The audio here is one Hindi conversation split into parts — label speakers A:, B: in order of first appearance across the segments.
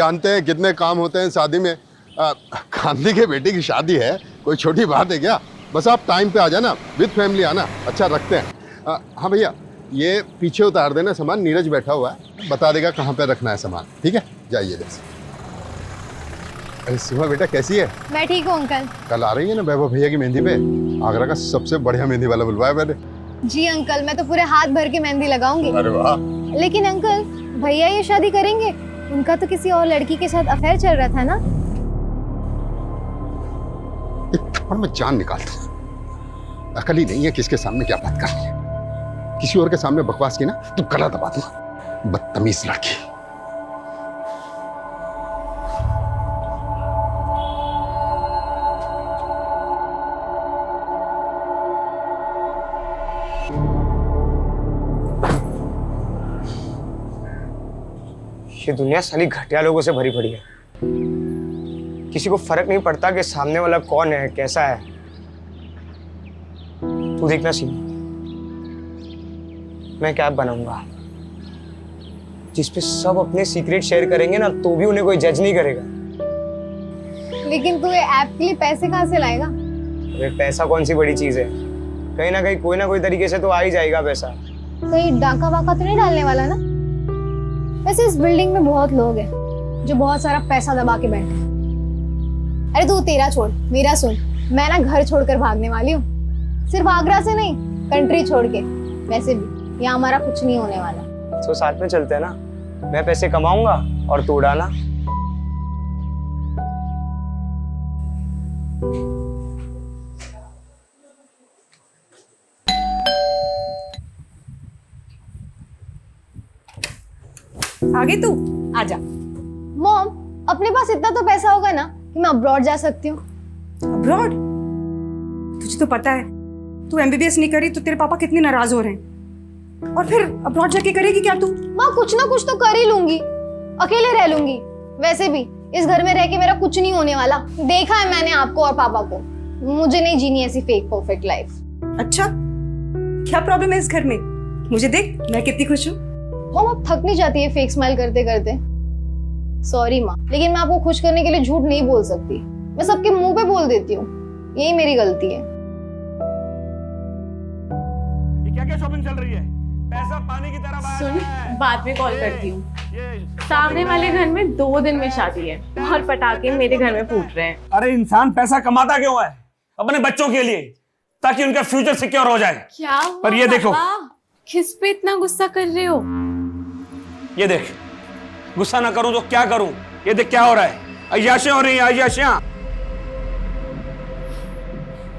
A: जानते हैं कितने काम होते हैं शादी में। गांधी के बेटी की शादी है, कोई छोटी बात है क्या? बस आप टाइम पे आ जाना, विद फैमिली आना। अच्छा रखते हैं। हाँ भैया, ये पीछे उतार देना सामान, नीरज बैठा हुआ है, बता देगा कहाँ पे रखना है सामान। ठीक है, जाइए जैसे। अरे सीमा बेटा कैसी है?
B: मैं ठीक हूँ अंकल।
A: कल आ रही है ना वैभव भैया की मेहंदी पे? आगरा का सबसे बढ़िया मेहंदी वाला बुलवाया मैंने।
B: जी अंकल, मैं तो पूरे हाथ भर के मेहंदी लगाऊंगी।
A: अरे वाह।
B: लेकिन अंकल, भैया ये शादी करेंगे? उनका तो किसी और लड़की के साथ अफेयर चल रहा था ना?
A: एक थप्पड़ में जान निकालता हूँ। अकल ही नहीं है किसके सामने क्या बात करनी है। किसी और के सामने बकवास की ना तो गला दबा दूंगा। बदतमीज लड़की।
C: ये दुनिया साली घटिया लोगों से भरी पड़ी है। किसी को फर्क नहीं पड़ता कि सामने वाला कौन है, कैसा है। तू देखना सीमा, मैं क्या बनाऊंगा जिसपे सब अपने सीक्रेट शेयर करेंगे ना, तो भी उन्हें कोई जज नहीं करेगा।
B: लेकिन तू ये ऐप के लिए पैसे कहाँ से लाएगा?
C: अरे पैसा कौन सी बड़ी चीज है, कहीं ना कहीं कोई ना कोई तरीके से तो आ ही जाएगा पैसा।
B: कहीं डाका वाका तो नहीं डालने वाला ना? वैसे इस बिल्डिंग में बहुत लोग हैं जो बहुत सारा पैसा दबा के बैठे हैं। अरे तू तेरा छोड़, मेरा सुन। मैं ना घर छोड़कर भागने वाली हूँ, सिर्फ आगरा से नहीं, कंट्री छोड़ के। वैसे भी यहाँ हमारा कुछ नहीं होने वाला।
C: तो साथ में चलते हैं ना, मैं पैसे कमाऊंगा और तू उड़ाना।
D: आगे तू आजा।
B: मॉम, अपने पास इतना तो पैसा होगा ना कि मैं अब्रॉड जा सकती हूँ।
D: अब्रॉड? तुझे तो पता है तू एमबीबीएस नहीं करी तो तेरे पापा कितने नाराज हो रहे हैं। और फिर अब्रॉड जाके करेगी क्या तू?
B: माँ, कुछ ना कुछ तो कर ही लूंगी, अकेले रह लूंगी। वैसे भी इस घर में रह के मेरा कुछ नहीं होने वाला। देखा है मैंने आपको और पापा को। मुझे नहीं जीनी ऐसी फेक परफेक्ट लाइफ।
D: अच्छा, क्या प्रॉब्लम है इस घर में? मुझे देख, मैं कितनी खुश हूँ।
B: मॉम, आप थक नहीं जाती है फेक स्माइल करते करते? सॉरी माँ, लेकिन मैं आपको खुश करने के लिए झूठ नहीं बोल सकती। मैं सबके मुंह पे बोल देती हूँ, यही मेरी गलती है।
E: ये क्या क्या शॉपिंग चल रही है? पैसा पानी की तरह बहा रहा है।
F: सुन, बाद में कॉल करती हूँ। सामने वाले घर में 2 दिन में शादी है और पटाखे मेरे घर में फूट रहे हैं।
E: अरे इंसान पैसा कमाता क्यों है? अपने बच्चों के लिए, ताकि उनका फ्यूचर सिक्योर हो जाए।
F: क्या हुआ
E: पर ये देखो,
F: किस पे इतना गुस्सा कर रहे हो?
E: ये देख, गुस्सा ना करूं तो क्या करूं? ये देख क्या हो रहा है, अय्याशियां हो रही हैं, अय्याशियां।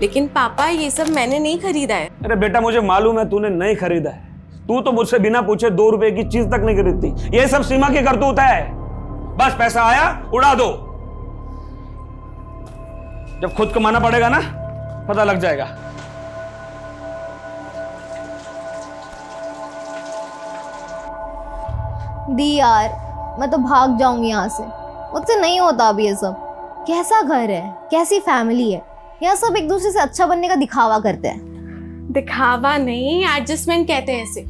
F: लेकिन पापा, ये सब मैंने नहीं खरीदा है।
E: अरे बेटा, मुझे मालूम है तूने नहीं खरीदा है। तू तो मुझसे बिना पूछे 2 रुपए की चीज तक नहीं खरीदती। ये सब सीमा की करतूत है। बस पैसा आया उड़ा दो। जब खुद कमाना पड़ेगा ना, पता लग जाएगा।
B: दी यार, मैं तो भाग जाऊंगी यहाँ से। मुझसे नहीं होता अभी ये सब। कैसा घर है, कैसी फैमिली है, यहाँ सब एक दूसरे से अच्छा बनने का दिखावा करते हैं।
F: दिखावा नहीं, एडजस्टमेंट कहते हैं इसे।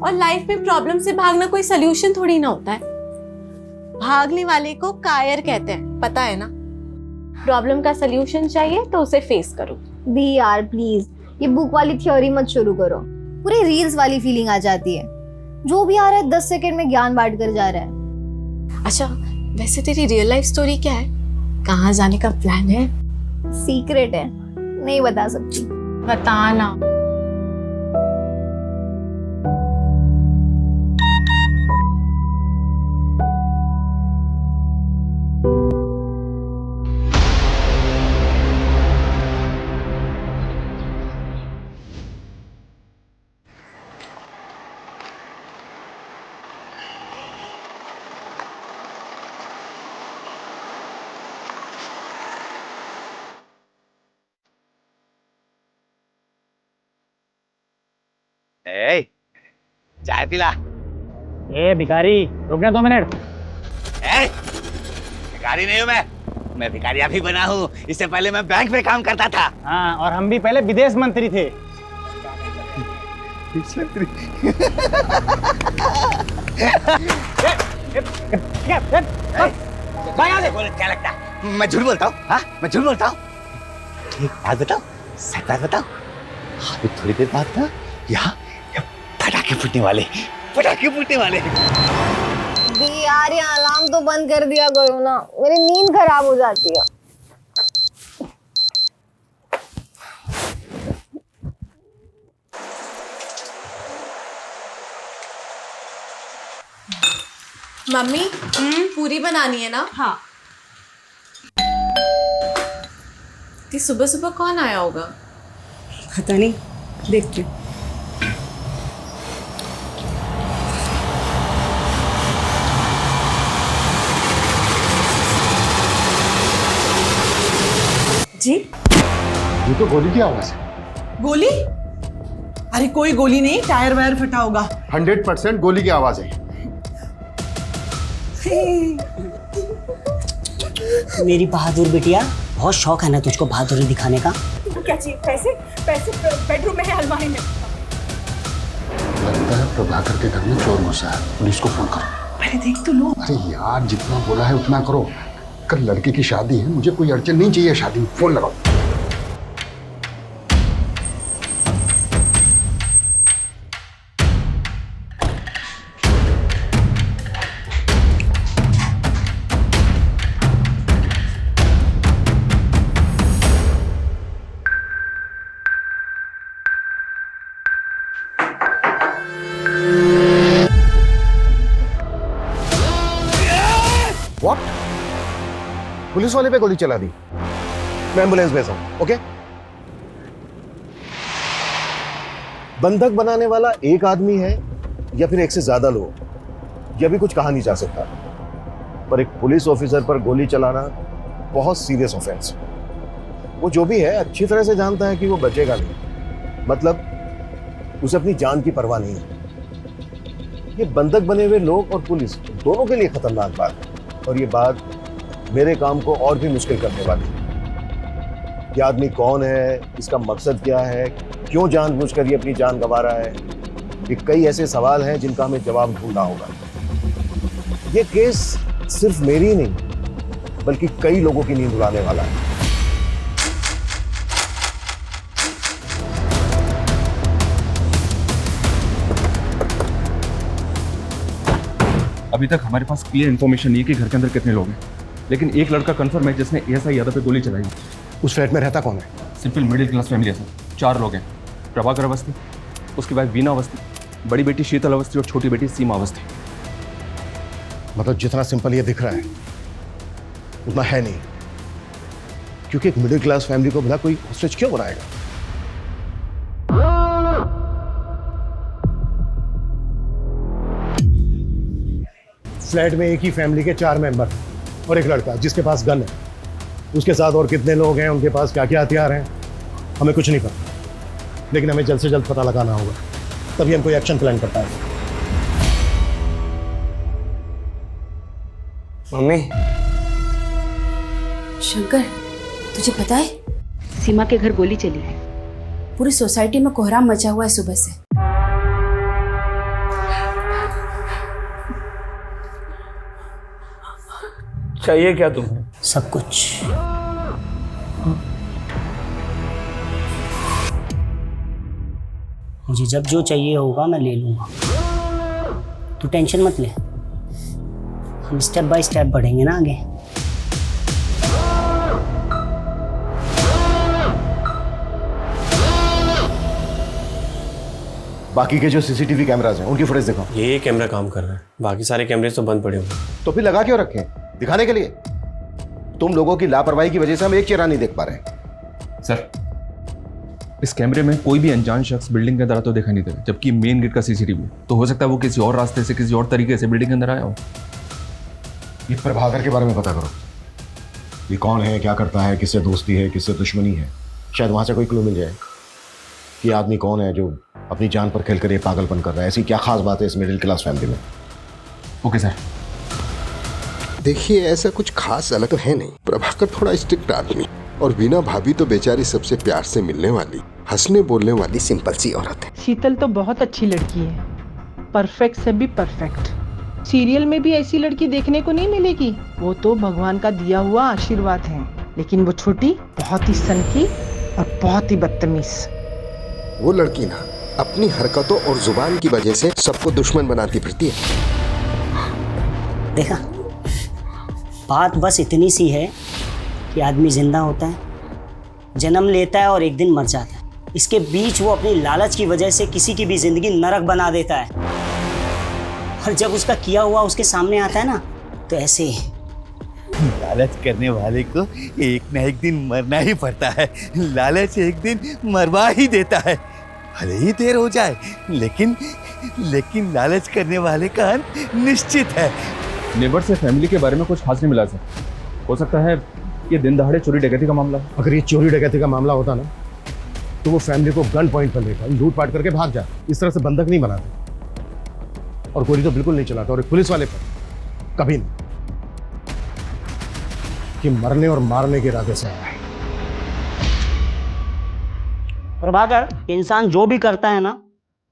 F: और लाइफ में प्रॉब्लम से भागना कोई सोल्यूशन थोड़ी ना होता है। भागने वाले को कायर कहते हैं, पता है ना? प्रॉब्लम का सोल्यूशन चाहिए तो उसे फेस करो।
B: दी यार प्लीज, ये बुक वाली थ्योरी मत शुरू करो। पूरी रील्स वाली फीलिंग आ जाती है। जो भी आ रहा है 10 सेकंड में ज्ञान बांट कर जा रहा है।
F: अच्छा, वैसे तेरी रियल लाइफ स्टोरी क्या है? कहाँ जाने का प्लान है?
B: सीक्रेट है, नहीं बता सकती।
F: बताना।
G: ए, चाय पिला।
H: ए भिखारी, रुकना 2 मिनट।
G: ए, भिखारी नहीं हूँ मैं भिखारी अभी बना हूँ। इससे पहले मैं बैंक में काम करता था।
H: हाँ, और हम भी पहले विदेश मंत्री थे।
G: क्या लगता है मैं झूठ बोलता हूँ? हाँ, मैं झूठ बोलता हूँ? एक बात बताओ, सच बात बताओ। अभी थोड़ी देर बाद ना यहाँ पटाखे फूटने वाले, पटाखे फूटने वाले।
B: दी यार, ये अलार्म तो बंद कर दिया करो ना, मेरी नींद खराब हो जाती है।
F: मम्मी पूरी बनानी है ना?
D: हाँ।
F: सुबह सुबह कौन आया होगा?
D: पता नहीं, देखती हूँ। जी,
A: ये तो गोली की आवाज है।
I: गोली? अरे कोई गोली नहीं, टायर वायर फटा होगा।
A: 100% गोली की आवाज है।
J: मेरी बहादुर बिटिया, बहुत शौक है ना तुझको बहादुरी दिखाने का।
D: क्या चाहिए? पैसे? पैसे बेडरूम में है, अलमारी में।
A: लगता है प्रभाकर के घर में चोर घुसा है, पुलिस को फोन करो।
I: पहले देख तो लो।
A: अरे यार, जितना बोला है उतना करो। कल लड़के की शादी है, मुझे कोई अड़चन नहीं चाहिए शादी में। फोन लगाओ।
K: What? पुलिस वाले पे गोली चला दी। मैं एम्बुलेंस भेजा हूं, ओके? बंधक बनाने वाला एक आदमी है या फिर एक से ज्यादा लोग, यह भी कुछ कहा नहीं जा सकता। पर एक पुलिस ऑफिसर पर गोली चलाना बहुत सीरियस ऑफेंस। वो जो भी है अच्छी तरह से जानता है कि वो बचेगा नहीं, मतलब उसे अपनी जान की परवाह नहीं है। ये बंधक बने हुए लोग और पुलिस दोनों के लिए खतरनाक बात है, और ये बात मेरे काम को और भी मुश्किल करने वाली है। ये आदमी कौन है, इसका मकसद क्या है, क्यों जानबूझकर ये अपनी जान गंवा रहा है, ये कई ऐसे सवाल हैं जिनका हमें जवाब ढूंढना होगा। ये केस सिर्फ मेरी ही नहीं बल्कि कई लोगों की नींद उड़ाने वाला है।
L: अभी तक हमारे पास क्लियर इन्फॉर्मेशन नहीं है कि घर के अंदर कितने लोग हैं, लेकिन एक लड़का कंफर्म है जिसने एएसआई यादव पे गोली चलाई।
K: उस फ्लैट में रहता कौन है?
L: सिंपल मिडिल क्लास फैमिली है सर। 4 लोग हैं। प्रभाकर अवस्थी, उसकी वाइफ वीना अवस्थी, बड़ी बेटी शीतल अवस्थी और छोटी बेटी सीमा अवस्थी।
K: मतलब जितना सिंपल ये दिख रहा है उतना है नहीं, क्योंकि एक मिडिल क्लास फैमिली को भला कोई हॉस्टेज क्यों बनाएगा? फ्लैट में एक ही फैमिली के 4 मेंबर और एक लड़का जिसके पास गन है। उसके साथ और कितने लोग हैं, उनके पास क्या क्या हथियार हैं, हमें कुछ नहीं पता, लेकिन हमें जल्द से जल्द पता लगाना होगा, तभी हम कोई एक्शन प्लान कर पाएंगे।
C: मम्मी,
I: शंकर, तुझे पता है
J: सीमा के घर गोली चली है।
I: पूरी सोसाइटी में कोहराम मचा हुआ है सुबह से।
E: चाहिए क्या तुम्हें?
J: सब कुछ। मुझे जब जो चाहिए होगा मैं ले लूंगा, तू टेंशन मत ले। हम स्टेप बाय स्टेप बढ़ेंगे ना आगे।
K: बाकी के जो सीसीटीवी कैमरास हैं उनकी फुटेज दिखाओ।
M: ये कैमरा काम कर रहा है, बाकी सारे कैमरे तो बंद पड़े हुए।
K: तो फिर लगा क्यों रखे हैं? दिखाने के लिए। तुम लोगों की लापरवाही की वजह से हम एक चेहरा नहीं देख पा रहे हैं।
L: सर, इस कैमरे में कोई भी अनजान शख्स बिल्डिंग के अंदर तो देखा नहीं दे, जबकि मेन गेट का सीसीटीवी तो हो सकता है वो किसी और रास्ते से, किसी और तरीके से बिल्डिंग के अंदर आया हो।
K: ये प्रभाकर के बारे में पता करो। ये कौन है, क्या करता है, किससे दोस्ती है, किससे दुश्मनी है। शायद वहां से कोई क्लू मिल जाए कि आदमी कौन है जो अपनी जान पर खेल कर ये पागलपन कर रहा है। ऐसी क्या खास बात है इस मिडिल क्लास फैमिली में?
L: Okay sir.
A: देखिए, ऐसा कुछ खास अलग तो है नहीं। प्रभाकर थोड़ा स्ट्रिक्ट आदमी, और वीना भाभी तो बेचारी सबसे प्यार से मिलने वाली, हंसने बोलने वाली सिंपल सी औरत है।
I: शीतल तो बहुत अच्छी लड़की है, परफेक्ट से भी परफेक्ट। सीरियल में भी ऐसी लड़की देखने को नहीं मिलेगी। वो तो भगवान का दिया हुआ आशीर्वाद है, लेकिन वो छोटी बहुत ही सनकी और बहुत ही बदतमीज।
N: वो लड़की ना अपनी हरकतों और जुबान की वजह से सबको दुश्मन बनाती फिरती है।
J: देखा, बात बस इतनी सी है कि आदमी जिंदा होता है, जन्म लेता है और एक दिन मर जाता है। इसके बीच वो अपनी लालच की वजह से किसी की भी जिंदगी नरक बना देता है, और जब उसका किया हुआ उसके सामने आता है ना, तो ऐसे
G: लालच करने वाले को एक ना एक दिन मरना ही पड़ता है। लालच एक दिन मरवा ही देता है, भले ही देर हो जाए, लेकिन लालच करने वाले का अंत निश्चित है।
L: नेबर से फैमिली के बारे में कुछ खास नहीं मिला सर। हो सकता है ये दिन दहाड़े चोरी डकैती का मामला।
K: अगर ये चोरी डकैती का मामला होता ना, तो वो फैमिली को गन पॉइंट पर लेकर लूटपाट करके भाग जाते। इस तरह से बंधक नहीं बनाते, और गोली तो बिल्कुल नहीं चलाता। और एक पुलिस वाले पर कभी नहीं, कि मरने और मारने के इरादे से आया है।
J: प्रभाकर, इंसान जो भी करता है ना,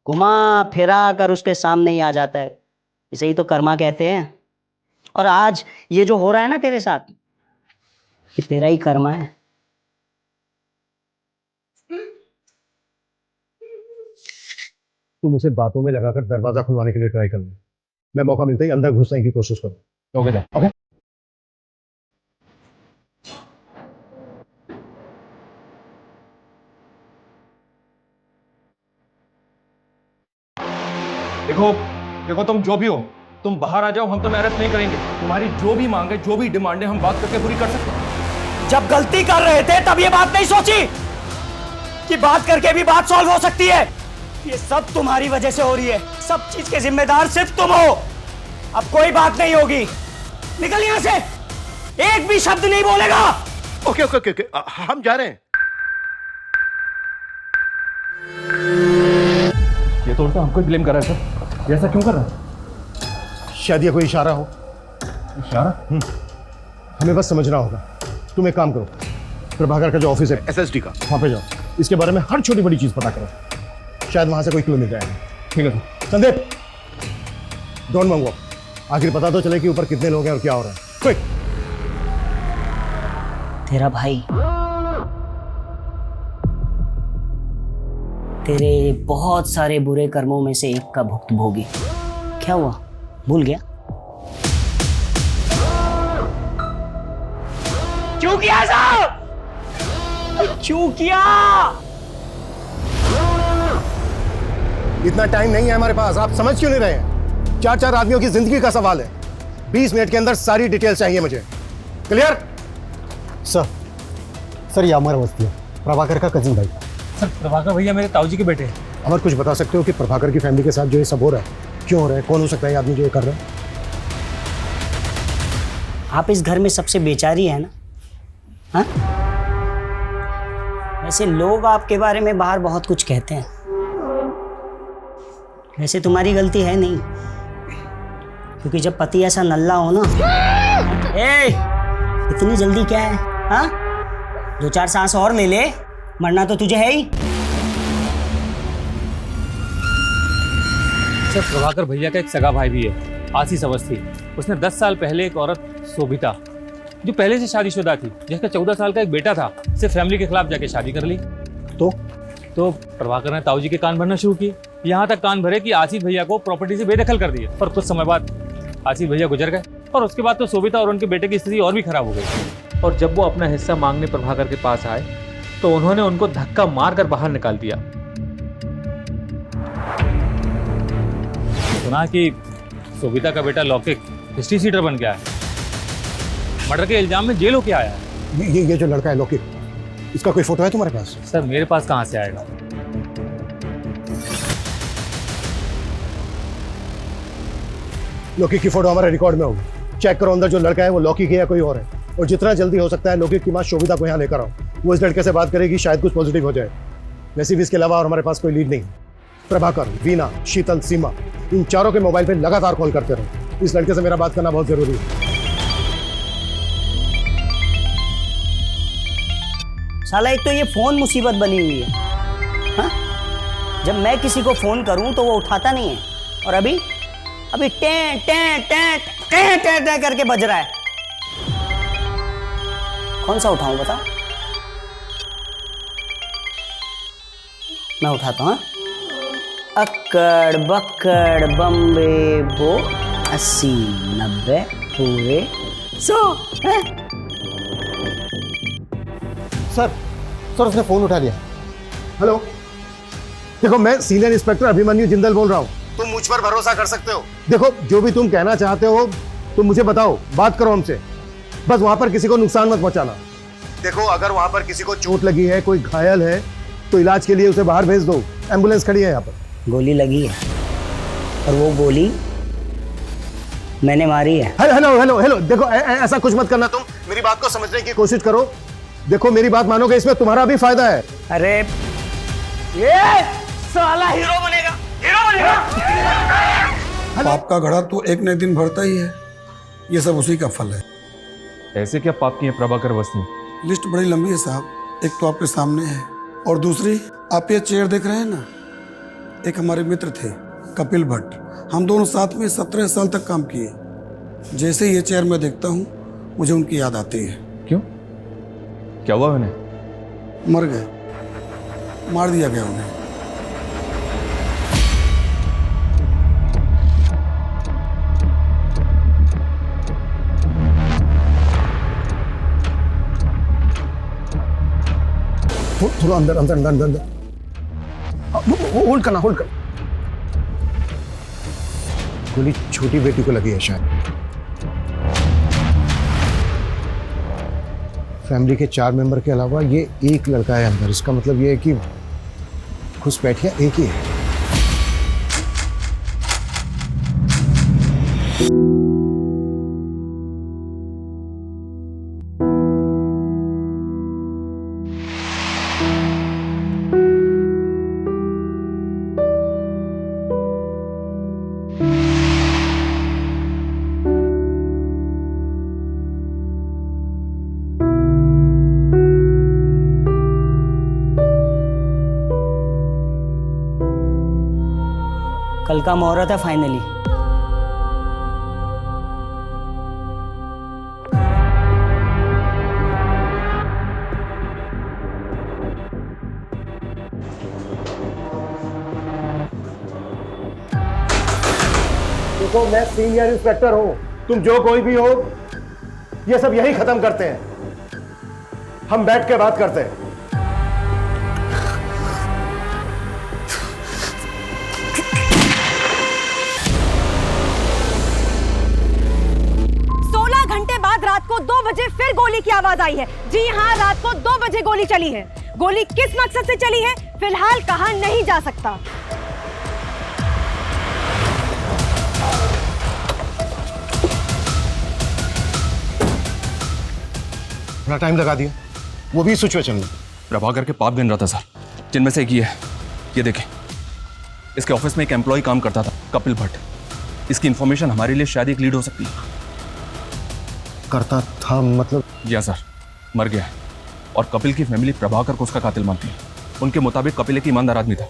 J: घुमा फिरा कर उसके सामने ही आ जाता है। इसे ही तो कर्मा कहते हैं। और आज ये जो हो रहा है ना तेरे साथ, ये तेरा ही कर्मा है।
K: तुम उसे बातों में लगाकर दरवाजा खुलवाने के लिए ट्राई करना। मैं मौका मिलता ही अंदर घुसने की कोशिश करूँ।
L: Okay
K: okay.
L: देखो देखो, तुम जो भी हो, तुम बाहर आ जाओ, हम तुम्हें अरेस्ट नहीं करेंगे। तुम्हारी जो भी मांग है, जो भी डिमांड है, हम बात करके पूरी कर सकते हैं।
J: जब गलती कर रहे थे तब ये बात नहीं सोची कि बात करके भी बात सॉल्व हो सकती है। ये सब तुम्हारी वजह से हो रही है। सब चीज के जिम्मेदार सिर्फ तुम हो। अब कोई बात नहीं होगी, निकल यहां से। एक भी शब्द नहीं बोलेगा।
K: ओके ओके ओके, हम जा रहे हैं।
L: ये तो उल्टा हमको ब्लेम कर रहा है सर। ये ऐसा क्यों कर रहा है?
K: शायद ये कोई इशारा हो।
L: इशारा?
K: हमें बस समझना होगा। तुम एक काम करो, प्रभाकर का जो ऑफिस है एसएसडी का, वहां पे जाओ। इसके बारे में हर छोटी बड़ी चीज पता करो, शायद वहां से कोई क्लू मिल जाएगा।
L: ठीक है सर।
K: संदीप, डोंट मंगो, आखिर पता तो चले कि ऊपर कितने लोग हैं और क्या हो रहा है। क्विक।
J: तेरा भाई तेरे बहुत सारे बुरे कर्मों में से एक का भुक्तभोगी। क्या हुआ, भूल गया? क्यों किया साहब? क्यों किया?
K: इतना टाइम नहीं है हमारे पास, आप समझ क्यों नहीं रहे हैं? 4-4 आदमियों की जिंदगी का सवाल है। 20 मिनट के अंदर सारी डिटेल चाहिए मुझे। क्लियर?
O: सर ये अमर अवस्थी है, प्रभाकर का कजिन भाई।
H: सर प्रभाकर भैया मेरे ताऊजी के बेटे हैं।
K: अमर, कुछ बता सकते हो कि प्रभाकर की फैमिली के साथ जो ये सब हो रहा है, क्यों हो रहा है? कौन हो सकता है ये आदमी जो ये कर रहा है?
J: आप इस घर में सबसे बेचारी है ना? हाँ? वैसे लोग आपके बारे में बाहर बहुत कुछ कहते हैं, वैसे तुम्हारी गलती है नहीं, क्योंकि जब पति ऐसा नल्ला हो ना। इतनी जल्दी क्या है? हाँ, 2-4 सांस और ले ले, मरना तो तुझे है ही।
H: सर प्रभाकर भैया का एक सगा भाई भी है, आशीष अवस्थी। उसने 10 साल पहले एक औरत शोभिता, जो पहले से शादीशुदा थी, जिसका 14 साल का एक बेटा था, से फैमिली के खिलाफ जाके शादी कर ली। तो प्रभाकर ने ताऊजी के कान भरना शुरू किए, यहाँ तक कान भरे कि आशीष भैया को प्रॉपर्टी से बेदखल कर दिया। और कुछ समय बाद आशीष भैया गुजर गए, और उसके बाद तो शोभिता और उनके बेटे की स्थिति और भी खराब हो गई। और जब वो अपना हिस्सा मांगने प्रभाकर के पास आए, तो उन्होंने उनको धक्का मारकर बाहर निकाल दिया। सुना कि शोभिता का बेटा लौकिक हिस्ट्री सीटर बन गया है, मर्डर के इल्जाम में जेल होके आया है।
K: ये जो लड़का है लौकिक, इसका कोई फोटो है तुम्हारे पास?
H: सर मेरे पास कहाँ से आएगा?
K: लौकिक की फोटो हमारे रिकॉर्ड में होगी। चेक करो अंदर जो लड़का है वो लौकिक है या कोई और है, और जितना जल्दी हो सकता है लौकिक की मां शोभिता को यहाँ लेकर आओ। वो इस लड़के से बात करेगी, शायद कुछ पॉजिटिव हो जाए। वैसे भी इसके अलावा और हमारे पास कोई लीड नहीं। प्रभाकर, वीना, शीतल, सीमा, इन चारों के मोबाइल पे लगातार कॉल करते रहो। इस लड़के से मेरा बात करना बहुत जरूरी है।
J: साला एक तो ये फोन मुसीबत बनी हुई है। हाँ? जब मैं किसी को फोन करूं तो वो उठाता नहीं है, और अभी अभी टे टे टे टे टे टे करके बज रहा है। कौन सा उठाऊं बता? मैं उठाता हूँ। अक्कड़ बक्कड़ बम्बे बो 80 90 पूरे 100।
K: सर उसने फोन उठा लिया। हेलो, देखो मैं सीनियर इंस्पेक्टर अभिमन्यु जिंदल बोल रहा हूँ। तुम मुझ पर भरोसा कर सकते हो। देखो जो भी तुम कहना चाहते हो तुम मुझे बताओ, बात करो हमसे, बस वहां पर किसी को नुकसान मत पहुंचाना। देखो अगर वहां पर किसी को चोट लगी है, कोई घायल है तो इलाज के लिए उसे बाहर भेज दो, एम्बुलेंस खड़ी है यहाँ पर।
J: गोली लगी है और वो गोली मैंने मारी है।
K: हेलो हेलो हेलो, देखो ऐसा कुछ मत करना, तुम मेरी बात को समझने की कोशिश करो। देखो मेरी बात मानोगे, इसमें तुम्हारा भी फायदा है।
J: अरे ये साला हीरो बनेगा, हीरो बनेगा।
P: पाप का घड़ा तो एक न एक दिन भरता ही है, ये सब उसी का फल है।
L: ऐसे क्या पाप की है प्रभाकर वस्ती?
P: लिस्ट बड़ी लंबी है साहब, एक तो आपके सामने है और दूसरी आप ये चेयर देख रहे हैं ना, एक हमारे मित्र थे कपिल भट्ट, हम दोनों साथ में 17 साल तक काम किए। जैसे ये चेयर मैं देखता हूँ मुझे उनकी याद आती है।
L: क्यों, क्या हुआ उन्हें?
P: मर गए, मार दिया गया उन्हें।
K: थोड़ा अंदर अंदर अंदर अंदर अंदर होल्ड करना, होल्ड कर। गोली छोटी बेटी को लगी है शायद। फैमिली के 4 मेंबर के अलावा ये एक लड़का है अंदर, इसका मतलब ये है कि घुसपैठिया एक ही है।
J: कल का मुहूर्त है फाइनली।
K: देखो मैं सीनियर इंस्पेक्टर हूं, तुम जो कोई भी हो, ये सब यही खत्म करते हैं। हम बैठ के बात करते हैं।
D: 16 घंटे बाद रात को 2 बजे फिर गोली की आवाज आई है। जी हाँ, रात को 2 बजे गोली चली है। गोली किस मकसद से चली है फिलहाल कहा नहीं जा सकता।
K: थोड़ा टाइम लगा दिया, वो भी सिचुएशन में।
L: प्रभाकर के पाप गिन रहा था सर, जिनमें से एक ये है। ये देखें, इसके ऑफिस में एक एम्प्लॉय काम करता था, कपिल भट्ट। इसकी इंफॉर्मेशन हमारे लिए शायद एक लीड हो सकती है।
K: करता था मतलब?
L: या सर, मर गया है और कपिल की फैमिली प्रभाकर को उसका कातिल मानती है। उनके मुताबिक कपिल एक ईमानदार आदमी था,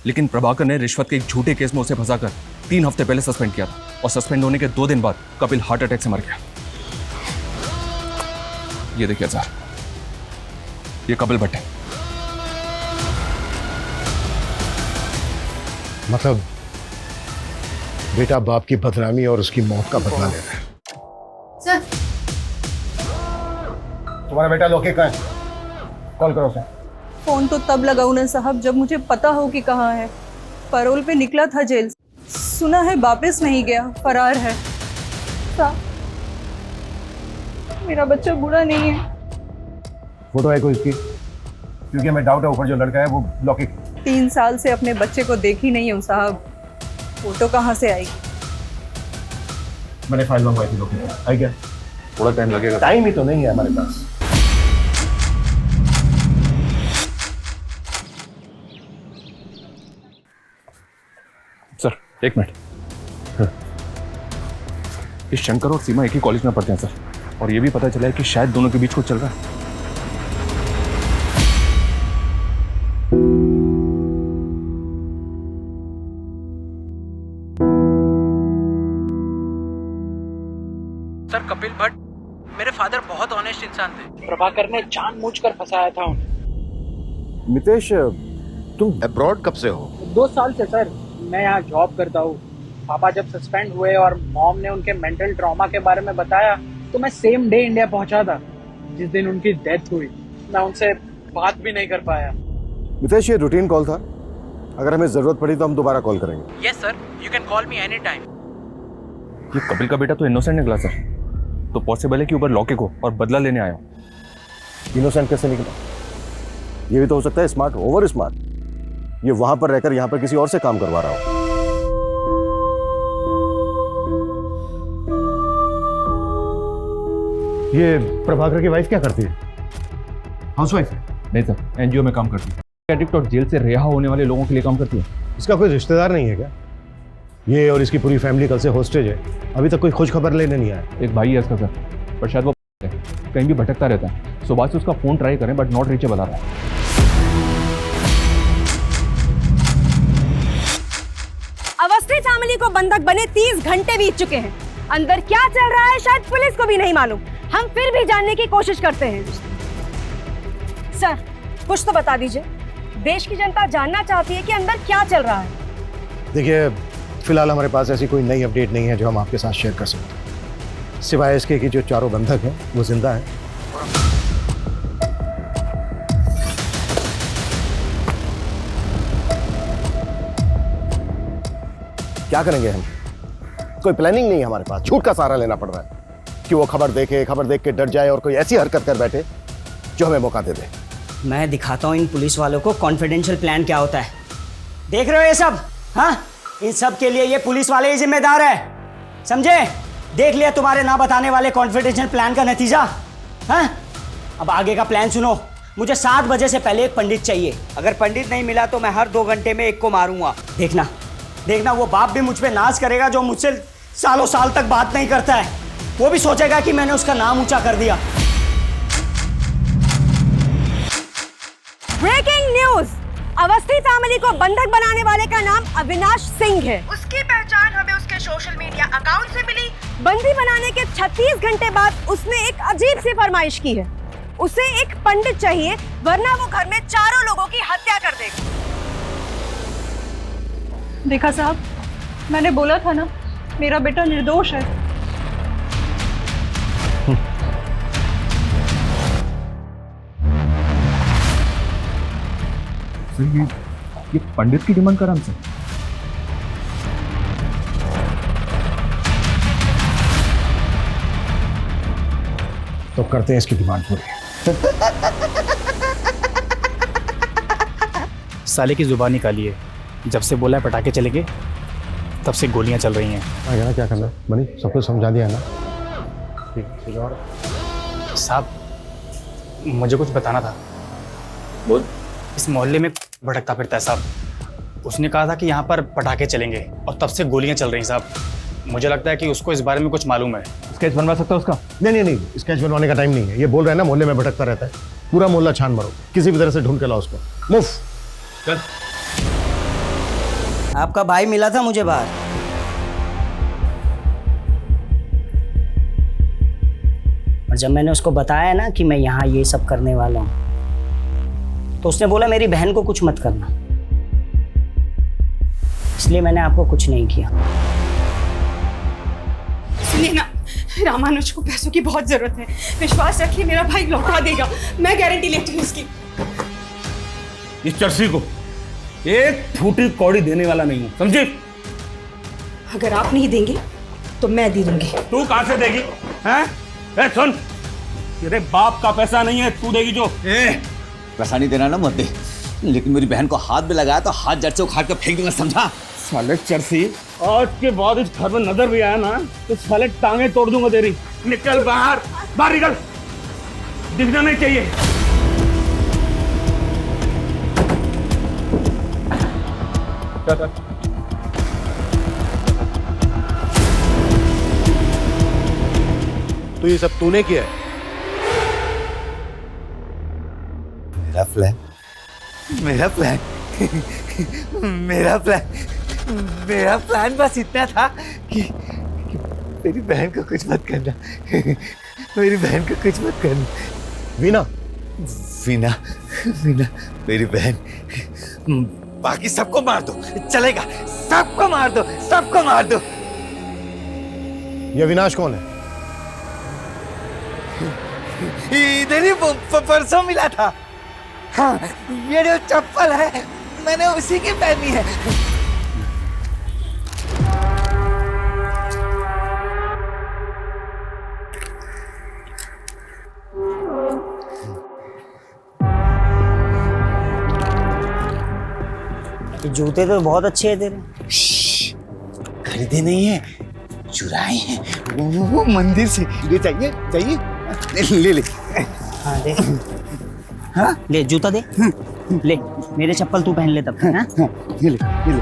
L: लेकिन प्रभाकर ने रिश्वत के एक झूठे केस में उसे फंसाकर 3 हफ्ते पहले सस्पेंड किया था और सस्पेंड होने के 2 दिन बाद कपिल हार्ट अटैक से मर गया। ये देखिए सर, ये कपिल भट्ट है।
K: मतलब बेटा बाप की बदनामी और उसकी मौत का बदला ले रहा है।
B: सर,
K: तुम्हारा बेटा लोके कहाँ है? कॉल करो उसे।
Q: फोन तो तब लगाऊं ना साहब जब मुझे पता हो कि कहाँ है। पैरोल पे निकला था जेल से, सुना है वापस नहीं गया, फरार है। साहब, मेरा बच्चा बुरा नहीं है।
K: फोटो है कोई इसकी? क्योंकि हमें डाउट है ऊपर जो लड़का है वो लौकी।
Q: 3 साल से अपने बच्चे को देखी नहीं हूँ साहब, फोटो कहाँ से आएगी?
K: मैंने फाइल मंगवाई थी लौकी की, आई क्या?
L: थोड़ा टाइम लगेगा।
K: टाइम ही तो नहीं है हमारे पास।
L: Sir, 1 minute. इस शंकर और सीमा एक ही कॉलेज में पढ़ते हैं सर, और ये भी पता चला है कि शायद दोनों के बीच कुछ चल रहा है।
R: कपिल भट्ट मेरे फादर बहुत ऑनेस्ट इंसान थे। प्रभाकर ने जानबूझकर फंसाया था उन्हें।
K: मितेश, तुम अब्रॉड कब से हो?
R: 2 साल से सर, मैं यहाँ जॉब करता हूँ। पापा जब सस्पेंड हुए और मॉम ने उनके मेंटल ट्रॉमा के बारे में बताया तो मैं सेम डे इंडिया पहुंचा था जिस दिन उनकी डेथ हुई। मैं उनसे बात भी नहीं कर पाया।
K: मितेश, ये रूटीन कॉल था, अगर हमें जरूरत पड़ी तो हम दोबारा कॉल करेंगे।
R: Yes sir, you can call me any time.
L: ये कपिल का बेटा तो इनोसेंट निकला सर, तो पॉसिबल है कि ऊपर लॉकेट हो और बदला लेने आया हो।
K: इनोसेंट कैसे निकला? ये भी तो हो सकता है स्मार्ट, ओवर स्मार्ट। ये वहां पर रहकर यहां पर किसी और से काम करवा रहा हो।
S: ये प्रभाकर की वाइफ क्या करती है? हाउसवाइफ है?
L: नहीं सर, एनजीओ में काम करती है। एडिक्ट और जेल से रिहा होने वाले लोगों के लिए काम करती है।
S: इसका कोई रिश्तेदार नहीं है क्या? ये और इसकी पूरी फैमिली कल से हॉस्टेज है, अभी तक कोई खोज खबर लेने नहीं आया।
L: एक भाई है इसका सर, पर शायद वो कहीं भी भटकता रहता है। सुबह से उसका फोन ट्राई करें बट नॉट रीचेबल आ रहा है।
T: अवस्थी फैमिली को बंधक बने 30 घंटे बीत चुके हैं। अंदर क्या चल रहा है शायद पुलिस को भी नहीं मालूम। हम फिर भी जानने की कोशिश करते हैं। सर, कुछ तो बता दीजिए, देश की जनता जानना चाहती है कि अंदर क्या चल रहा है।
S: देखिए, फिलहाल हमारे पास ऐसी कोई नई अपडेट नहीं है जो हम आपके साथ शेयर कर सकते हैं, सिवाय इसके कि जो चारों बंधक हैं वो जिंदा हैं।
K: क्या करेंगे हम? कोई प्लानिंग नहीं है हमारे पास, झूठ का सहारा लेना पड़ रहा है कि वो खबर देख के डर जाए और कोई ऐसी हरकत कर बैठे जो हमें मौका दे दे।
J: मैं दिखाता हूँ इन पुलिस वालों को कॉन्फिडेंशियल प्लान क्या होता है। देख रहे हो ये सब? हाँ, इन सब के लिए ये पुलिस वाले ही जिम्मेदार है, समझे? देख लिया तुम्हारे ना बताने वाले कॉन्फिडेंशियल प्लान का नतीजा। हाँ, अब आगे का प्लान सुनो। मुझे 7 बजे से पहले एक पंडित चाहिए। अगर पंडित नहीं मिला तो मैं हर 2 घंटे में एक को मारूंगा। देखना देखना, वो बाप भी मुझ पे नाज करेगा जो मुझसे सालों साल तक बात नहीं करता है। वो भी सोचेगा कि मैंने उसका नाम ऊंचा कर दिया।
T: Breaking news! अवस्थी फैमिली को बंधक बनाने वाले का नाम अविनाश सिंह है। उसकी पहचान हमें उसके सोशल मीडिया अकाउंट से मिली। बंदी बनाने के 36 घंटे बाद उसने एक अजीब सी फरमाइश की है। उसे एक पंडित चाहिए, वरना वो घर में चारों लोगों की हत्या कर देगा।
Q: देखा साहब, मैंने बोला था ना, मेरा बेटा निर्दोष है।
L: सर, ये पंडित की डिमांड कर हमसे।
S: तो करते हैं इसकी डिमांड पूरी।
U: साले की जुबान निकाली है। जब से बोला है पटाखे चलेंगे, तब से गोलियां चल रही हैं।
S: आगे ना क्या करना है बनी, सब कुछ समझा दिया ना? ठीक और
U: साहब, मुझे कुछ बताना था।
L: बोल।
U: इस मोहल्ले में भटकता फिरता है साहब। उसने कहा था कि यहाँ पर पटाखे चलेंगे और तब से गोलियां चल रही हैं साहब। मुझे लगता है कि उसको इस बारे में कुछ मालूम है।
S: स्केच बनवा सकता है उसका? नहीं, स्केच बनवाने का टाइम नहीं है। ये बोल रहे हैं ना मोहल्ले में भटकता रहता है, पूरा मोहल्ला छान मारो, किसी भी तरह से ढूंढ के लाओ उसको। मूव।
L: चल।
J: आपका भाई मिला था मुझे बाहर। और जब मैंने उसको बताया ना कि मैं यहाँ ये सब करने वाला हूँ, तो उसने बोला मेरी बहन को कुछ मत करना, इसलिए मैंने आपको कुछ नहीं किया।
D: सुनिए ना, रामानुज को पैसों की बहुत जरूरत है। विश्वास रखिए, मेरा भाई लौटा देगा, मैं गारंटी लेती हूँ उसकी।
E: इस चर्सी को एक फूटी कौड़ी देने वाला नहीं हूं, समझी?
D: अगर आप नहीं देंगे तो मैं दे दूंगी।
E: तू कहां से देगी? हैं? ए सुन, तेरे बाप का पैसा नहीं है, तू देगी जो।
G: पैसा नहीं देना ना मत दे, लेकिन मेरी बहन को हाथ में लगाया तो हाथ जड़ से उखाड़ कर फेंक दूंगा, समझा?
E: साले चर्सी, आज के बाद इस घर में नजर भी आया ना तो साले टांगे तोड़ दूंगा तेरी। निकल बाहर, बाहर निकल, दिखना नहीं चाहिए।
S: तो ये सब तूने किया है?
G: मेरा प्लान मेरा प्लान मेरा प्लान मेरा प्लान बस इतना था कि मेरी बहन को कुछ मत करना। मेरी बहन को कुछ मत करना।
S: वीना,
G: वीना, वीना मेरी बहन। बाकी सबको मार दो, चलेगा। सबको मार दो, सबको मार दो।
S: ये अविनाश कौन है?
G: इधर ही परसों मिला था। हाँ, ये जो चप्पल है मैंने उसी की पहनी है।
J: जूते तो बहुत अच्छे हैं तेरे।
G: खरीदे नहीं है, चुराए हैं। वो मंदिर से। ये चाहिए? चाहिए? ले ले।
J: हाँ दे। हाँ ले जूता दे। ले मेरे चप्पल तू पहन ले तब तक। हाँ
G: ये ले, ये ले।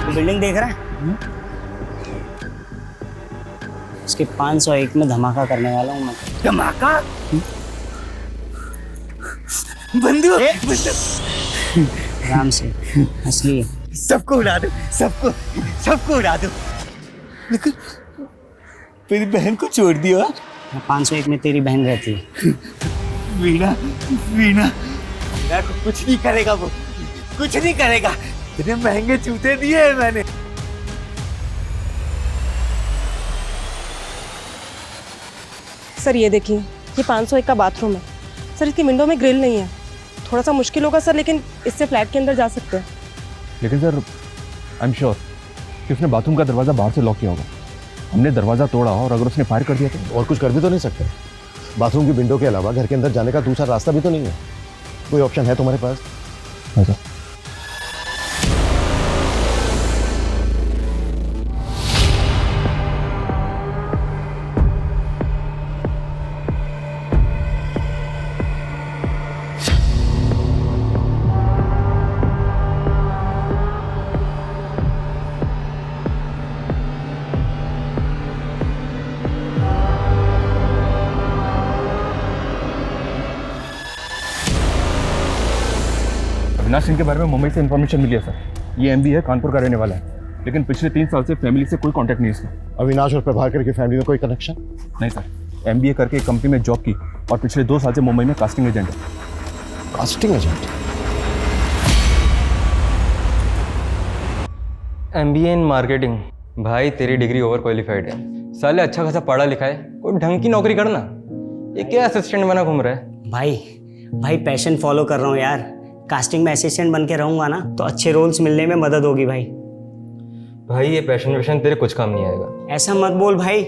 J: तू बिल्डिंग देख रहा है? इसके 501 में धमाका करने वाला हूँ मैं।
G: धमाका? बंदूक?
J: आराम से असली है।
G: सबको उड़ा दो, सबको उड़ा दो। लेकिन मेरी बहन को छोड़ दियो।
J: 501 में तेरी बहन रहती है।
G: वीणा, वीणा को कुछ नहीं करेगा, वो कुछ नहीं करेगा। इतने महंगे जूते दिए हैं मैंने।
T: सर ये देखिए, ये 501 का बाथरूम है सर। इसकी विंडो में ग्रिल नहीं है, थोड़ा सा मुश्किल होगा सर, लेकिन इससे फ्लैट के अंदर जा सकते हैं।
L: लेकिन सर आई एम श्योर कि उसने बाथरूम का दरवाज़ा बाहर से लॉक किया होगा। हमने दरवाज़ा तोड़ा और अगर उसने फायर कर दिया तो?
S: और कुछ कर भी तो नहीं सकते। बाथरूम की विंडो के अलावा घर के अंदर जाने का दूसरा रास्ता भी तो नहीं है। कोई ऑप्शन है तुम्हारे पास?
L: हाँ सर। अविनाश सिंह के बारे में मुंबई से इन्फॉर्मेशन मिली है सर। ये एमबी है, कानपुर का रहने वाला है, लेकिन पिछले 3 साल से फैमिली से कोई कांटेक्ट नहीं है इसका।
S: अविनाश और प्रभाकर की फैमिली में कोई कनेक्शन?
L: नहीं सर, एमबीए करके एक कंपनी में जॉब की और पिछले 2 साल से मुंबई में कास्टिंग एजेंट है।
S: Casting agent?
F: MBA in marketing. भाई तेरी डिग्री ओवर क्वालिफाइड है, साले अच्छा खासा पढ़ा लिखा है, कोई ढंग की नौकरी करना। ये क्या असिस्टेंट बना घूम रहा है?
J: भाई पैशन फॉलो कर रहा हूँ यार। कास्टिंग में असिस्टेंट बन के रहूंगा ना तो अच्छे रोल्स मिलने में मदद होगी भाई।
F: भाई ये पैशन तेरे कुछ काम नहीं आएगा।
J: ऐसा मत बोल भाई,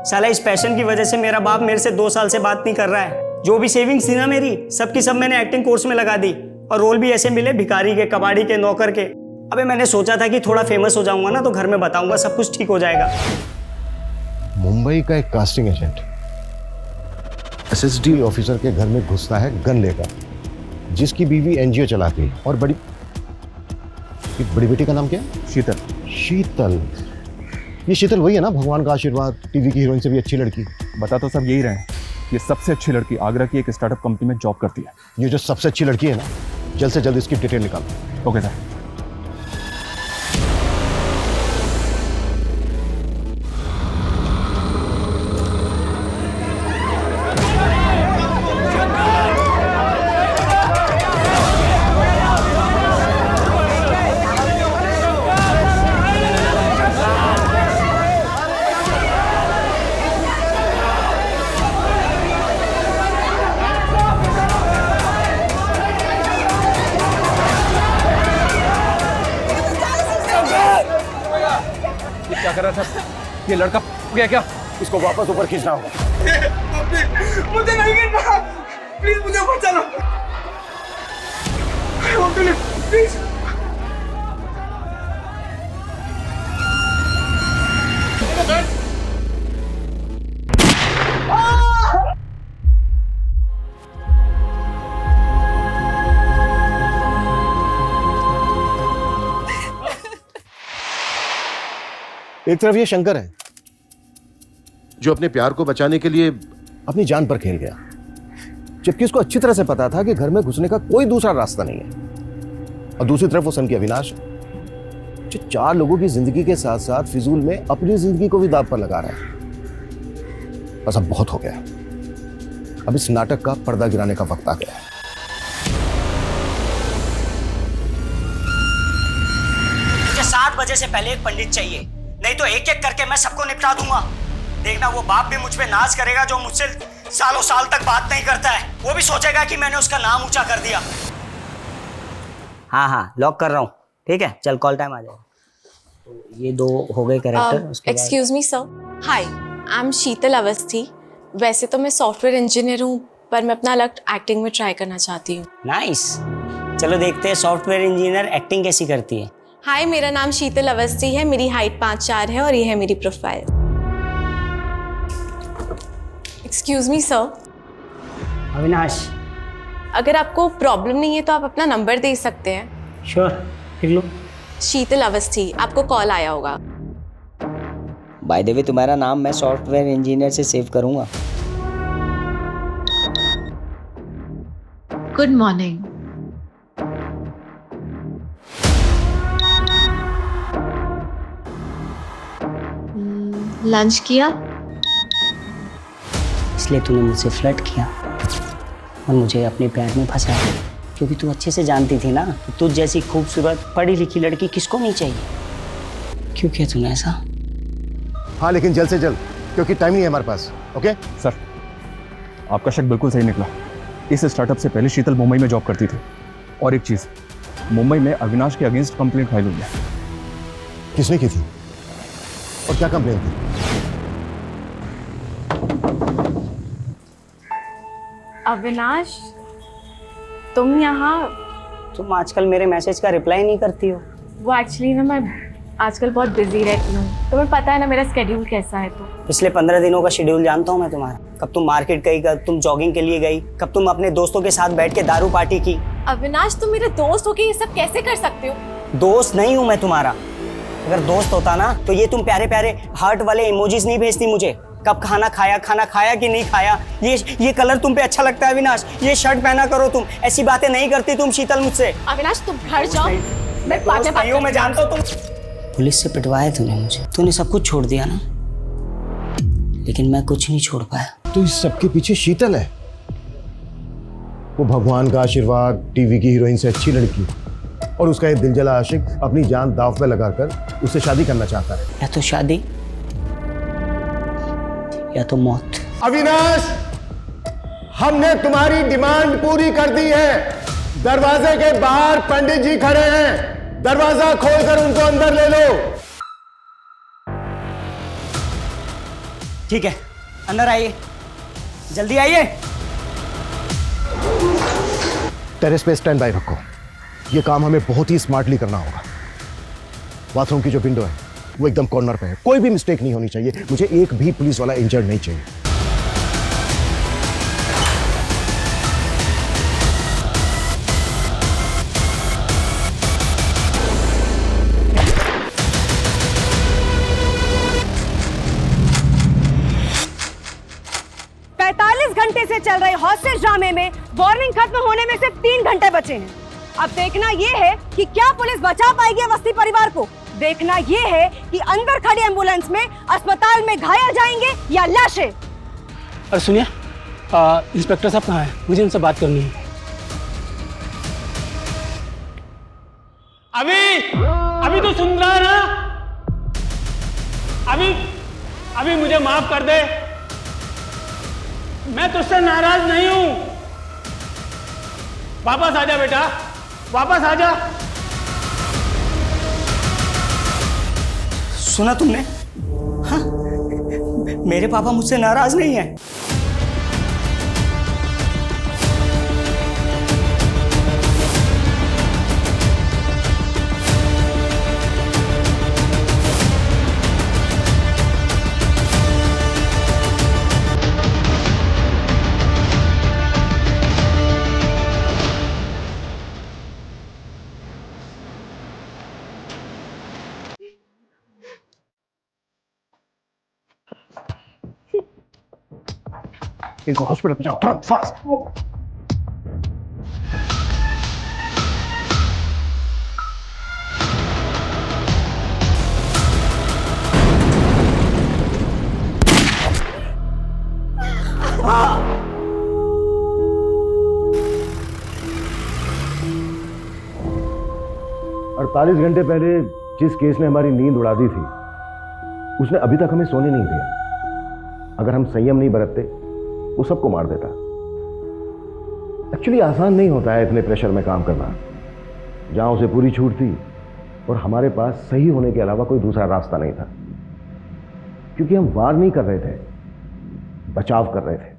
J: साला इस पैशन की वजह से मेरा बाप मेरे से 2 साल से बात नहीं कर रहा है। जो भी सेविंग्स थी ना मेरी, सबकी सब मैंने एक्टिंग कोर्स में लगा दी और रोल भी ऐसे मिले, भिखारी के, कबाड़ी के, नौकर के। अबे मैंने सोचा था कि थोड़ा फेमस हो जाऊंगा ना तो घर में बताऊंगा, सब कुछ ठीक हो जाएगा।
S: मुंबई का एक कास्टिंग एजेंट एसएसडी ऑफिसर के घर में घुसता है गन लेकर, जिसकी बीवी एनजीओ चलाती है और बड़ी बेटी का नाम क्या है?
L: शीतल।
S: शीतल, ये शीतल वही है ना, भगवान का आशीर्वाद, टीवी की हीरोइन से भी अच्छी लड़की।
L: बता तो सब यही रहे, ये सबसे अच्छी लड़की आगरा की एक स्टार्टअप कंपनी में जॉब करती है।
S: ये जो सबसे अच्छी लड़की है ना, जल्द से जल्द इसकी डिटेल निकालो।
L: Okay sir. क्या कर रहा था ये लड़का? गया क्या?
S: इसको वापस ऊपर खींचना होगा।
V: मुझे नहीं गिरना, प्लीज मुझे ऊपर चलो। प्लीज।
S: एक तरफ ये शंकर है जो अपने प्यार को बचाने के लिए अपनी जान पर खेल गया, जबकि उसको अच्छी तरह से पता था कि घर में घुसने का कोई दूसरा रास्ता नहीं है। और दूसरी तरफ वो सन की अविनाश, जो 4 लोगों की जिंदगी के साथ साथ फिजूल में अपनी जिंदगी को भी दांव पर लगा रहा है। बस अब बहुत हो गया। अब इस नाटक का पर्दा गिराने का वक्त आ गया है।
J: मुझे 7 बजे से पहले एक पंडित चाहिए, नहीं तो एक एक करके मैं सबको निपटा दूंगा। देखना वो बाप भी मुझ पे नाज करेगा जो मुझसे सालों साल तक बात नहीं करता है। वो भी सोचेगा कि मैंने उसका नाम ऊंचा कर दिया। हाँ, लॉक कर रहा हूँ। ठीक है, चल कॉल टाइम आ जाएगा। तो ये 2 हो गए character.
C: Excuse me sir, hi, I am Sheetal Awasthi. वैसे तो मैं सॉफ्टवेयर इंजीनियर हूँ, पर मैं अपना अलग एक्टिंग में ट्राई करना चाहती हूँ।
J: नाइस, चलो देखते हैं सॉफ्टवेयर इंजीनियर एक्टिंग कैसी करती है।
C: हाय, मेरा नाम शीतल अवस्थी है, मेरी हाइट 5'4" है और ये है मेरी profile. Excuse me sir.
J: Avinash,
C: अगर आपको प्रॉब्लम नहीं है तो आप अपना नंबर दे सकते हैं।
J: श्योर, लिख लो।
C: शीतल अवस्थी, आपको कॉल आया होगा।
J: बाय द वे तुम्हारा नाम मैं सॉफ्टवेयर इंजीनियर से सेव करूंगा।
M: Good morning. लंच किया?
J: इसलिए तूने मुझसे फ्लर्ट किया और मुझे अपने प्यार में फंसाया, क्योंकि तू अच्छे से जानती थी ना कि तुझ जैसी खूबसूरत पढ़ी लिखी लड़की किसको नहीं चाहिए। क्यों किया तूने ऐसा?
S: हाँ, लेकिन जल्द से जल्द, क्योंकि टाइम नहीं है हमारे पास। ओके
L: सर, आपका शक बिल्कुल सही निकला। इस स्टार्टअप से पहले शीतल मुंबई में जॉब करती थी। और एक चीज, मुंबई में अविनाश के अगेंस्ट कंप्लेंट फाइल हुई है।
S: किसने की थी और क्या कंप्लेंट थी?
C: अविनाश, तुम यहाँ?
J: तुम आजकल मेरे मैसेज का रिप्लाई नहीं करती हो।
C: वो एक्चुअली ना मैं आजकल बहुत बिजी रहती हूँ, तुम्हें पता है ना मेरा स्केड्यूल कैसा है। तो
J: पिछले 15 दिनों का शेड्यूल जानता हूँ मैं तुम्हारा। कब तुम मार्केट गई, कब तुम जॉगिंग के लिए गई, कब तुम अपने दोस्तों के साथ बैठ के दारू पार्टी की।
C: अविनाश, तुम मेरे दोस्त हो के ये सब कैसे कर सकते हो?
J: दोस्त नहीं हूँ मैं तुम्हारा। अगर दोस्त होता ना तो ये तुम प्यारे प्यारे हार्ट वाले इमोजीज नहीं भेजती मुझे। कब खाना खाया कि नहीं खाया, ये कलर तुम पे अच्छा लगता है अविनाश, ये शर्ट पहना करो तुम, ऐसी बातें नहीं करती तुम शीतल मुझसे।
C: अविनाश, तुम घर जाओ, मैं बाद में बात
J: मैं जानता हूँ। तुम पुलिस से पिटवाया तूने सब कुछ छोड़ दिया ना, लेकिन मैं कुछ नहीं छोड़ पाया।
S: तो इस सबके पीछे शीतल है। वो भगवान का आशीर्वाद, टीवी की हीरोइन से अच्छी लड़की, और उसका एक दिलजला आशिक अपनी जान दांव पे लगाकर उससे शादी करना चाहता है।
J: या तो शादी या तो मौत।
S: अविनाश, हमने तुम्हारी डिमांड पूरी कर दी है। दरवाजे के बाहर पंडित जी खड़े हैं, दरवाजा खोलकर उनको अंदर ले लो।
J: ठीक है, अंदर आइए, जल्दी आइए।
S: टेरेस पे स्टैंड बाय रखो। ये काम हमें बहुत ही स्मार्टली करना होगा। बाथरूम की जो विंडो है वो एकदम कॉर्नर पे है, कोई भी मिस्टेक नहीं होनी चाहिए। मुझे एक भी पुलिस वाला इंजर्ड नहीं चाहिए।
T: घंटे से चल रहे हॉस्टेज ड्रामे में वार्निंग खत्म होने में सिर्फ 3 घंटे बचे हैं। अब देखना ये है कि क्या पुलिस बचा पाएगी अवस्थी परिवार को। देखना ये है कि अंदर खड़ी एम्बुलेंस में अस्पताल में घायल जाएंगे या लाशें।
R: और सुनिए, इंस्पेक्टर साहब कहाँ हैं? मुझे उनसे बात करनी है। अभी तो सुन रहा है ना? अभी मुझे माफ कर दे, मैं तुझसे नाराज नहीं हूं। वापस आजा बेटा, वापस आजा।
J: सुना तुमने? हाँ, मेरे पापा मुझसे नाराज नहीं है।
S: इनको हॉस्पिटल पहुंचाओ, तुरंत, फास्ट।
K: 48 घंटे पहले जिस केस ने हमारी नींद उड़ा दी थी उसने अभी तक हमें सोने नहीं दिया। अगर हम संयम नहीं बरतते वो सबको मार देता। एक्चुअली आसान नहीं होता है इतने प्रेशर में काम करना। जहां उसे पूरी छूट थी और हमारे पास सही होने के अलावा कोई दूसरा रास्ता नहीं था, क्योंकि हम वार नहीं कर रहे थे, बचाव कर रहे थे।